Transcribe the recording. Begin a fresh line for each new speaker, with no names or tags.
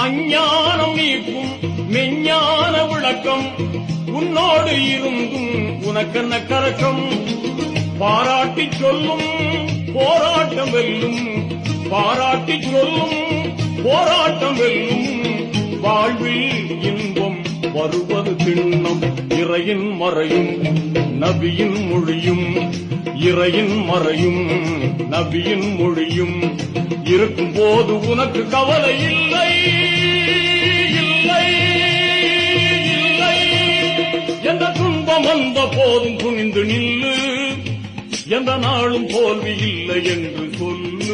அஞ்ஞானம் நீக்கும் மெஞ்ஞான விளக்கம் உன்னோடு இருந்தும் உனக்கென்ன கரக்கம் பாராட்டி சொல்லும் போராட்டம் வெல்லும் பாராட்டி சொல்லும் போராட்டம் வெல்லும் வாழ்வில் இன்பம் வருவது திண்ணம் இறையின் மறையும் நபியின் மொழியும் இறையின் மறையும் நபியின் மொழியும் இருக்கும் போது உனக்கு கவலை இல்லை இல்லை இல்லை எந்த துன்பம் வந்த போதும் துணிந்து நில்லு எந்த நாளும் தோல்வி இல்லை என்று சொல்லு